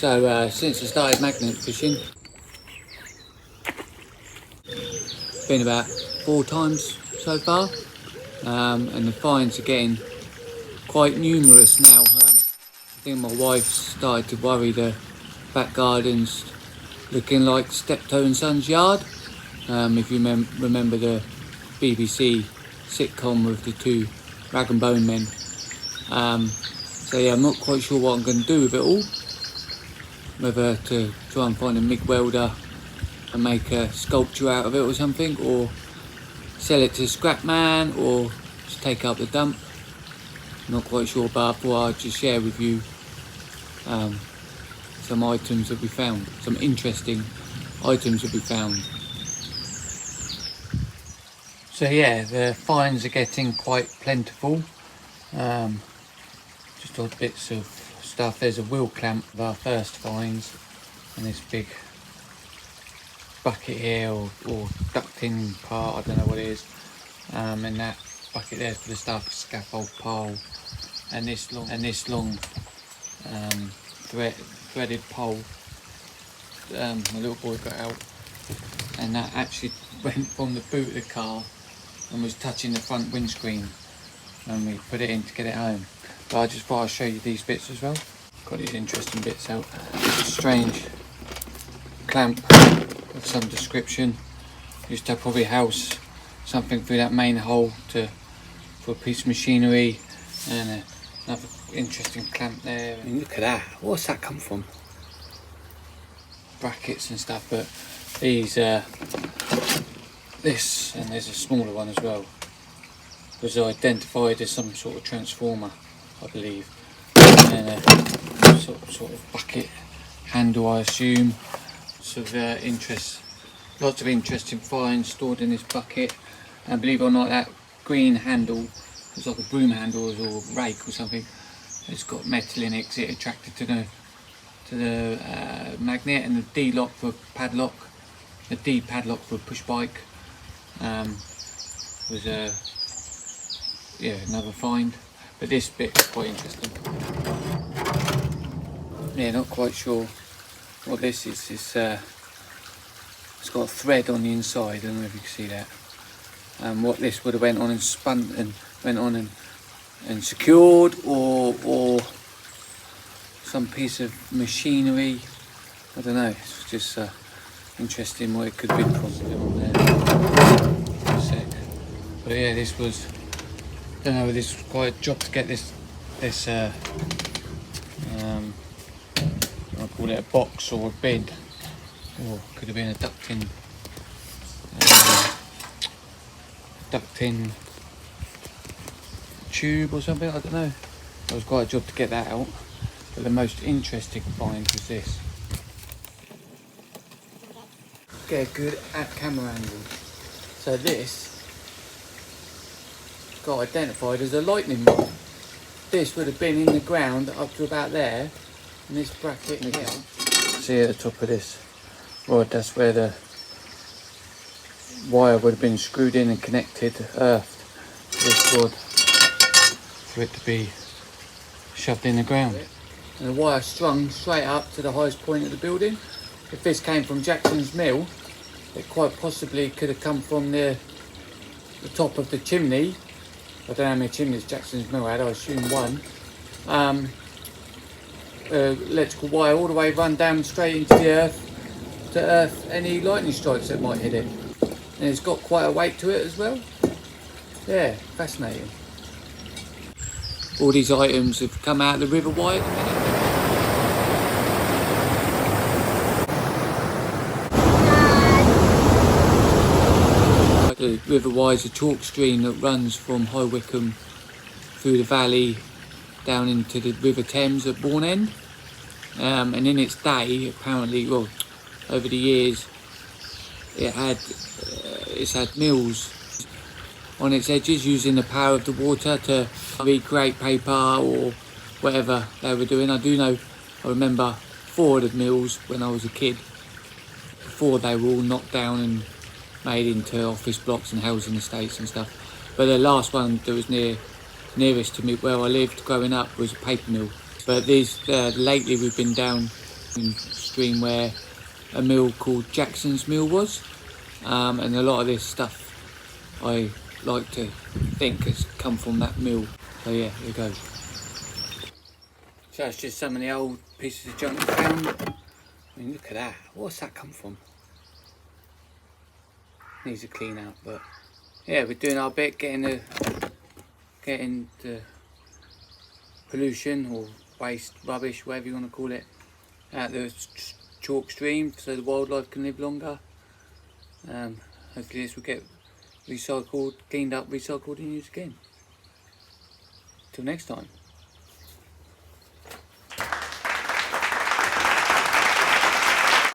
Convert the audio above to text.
So since I started magnet fishing, been about 4 times so far, and the finds are getting quite numerous now. I think my wife started to worry the back garden's looking like Steptoe and Son's yard. If you remember the BBC sitcom with the 2 rag and bone men. So yeah, I'm not quite sure what I'm going to do with it all. Whether to try and find a MIG welder and make a sculpture out of it or something, or sell it to scrap man, or just take up the dump. Not quite sure, but I thought I'd just share with you some items that we found, some interesting items that we found. So yeah, the finds are getting quite plentiful. Just odd bits of stuff. There's a wheel clamp of our first finds, and this big bucket here, or ducting part, I don't know what it is. And that bucket there's for the stuff, scaffold pole, and this long threaded pole. My little boy got out, and that actually went from the boot of the car and was touching the front windscreen when we put it in to get it home. But I just thought I'd show you these bits as well. Got these interesting bits out. Strange clamp of some description. Used to probably house something through that main hole for a piece of machinery, and another interesting clamp there. I mean, look at that. What's that come from? Brackets and stuff, but these this, and there's a smaller one as well, was identified as some sort of transformer, I believe, and a sort of bucket handle, I assume. Lots of interesting finds stored in this bucket, and believe it or not, that green handle is like a broom handle or rake or something. It's got metal in it because it attracted to the magnet, and the D lock for padlock, the D padlock for a push bike. Was another find, but this bit is quite interesting. Yeah, not quite sure what this is. It's got a thread on the inside. I don't know if you can see that. What this would have went on and spun and went on and secured, or some piece of machinery. I don't know. It's just interesting what it could be from on there. But yeah, this was, I don't know, this was quite a job to get this I call it a box or a bin, or could have been a ducting tube or something, I don't know. It was quite a job to get that out, but the most interesting find was this. Get a good camera angle. So this got identified as a lightning rod. This would have been in the ground up to about there, and this bracket here. See at the top of this rod, that's where the wire would have been screwed in and connected, earthed this rod for it to be shoved in the ground. And the wire strung straight up to the highest point of the building. If this came from Jackson's Mill, it quite possibly could have come from the top of the chimney. I don't know how many chimneys Jackson's Mill had, I assume one. Electrical wire all the way run down straight into the earth to earth any lightning strikes that might hit it. And it's got quite a weight to it as well. Yeah, fascinating. All these items have come out of the River Wye at the minute. The River Wye is a chalk stream that runs from High Wycombe through the valley down into the River Thames at Bourne End. And in its day, apparently, well, over the years, it's had mills on its edges using the power of the water to recreate paper or whatever they were doing. I remember 4 of the mills when I was a kid, before they were all knocked down and made into office blocks and housing estates and stuff. But the last one that was nearest to me where I lived growing up was a paper mill. But lately we've been down stream where a mill called Jackson's Mill was, and a lot of this stuff I like to think has come from that mill. So yeah, here goes. So that's just some of the old pieces of junk we found. I mean, look at that. What's that come from? Needs a clean out, but yeah, we're doing our bit, getting the pollution or waste, rubbish, whatever you want to call it, out the chalk stream so the wildlife can live longer. Hopefully this will get recycled, cleaned up, recycled and used again. Till next time.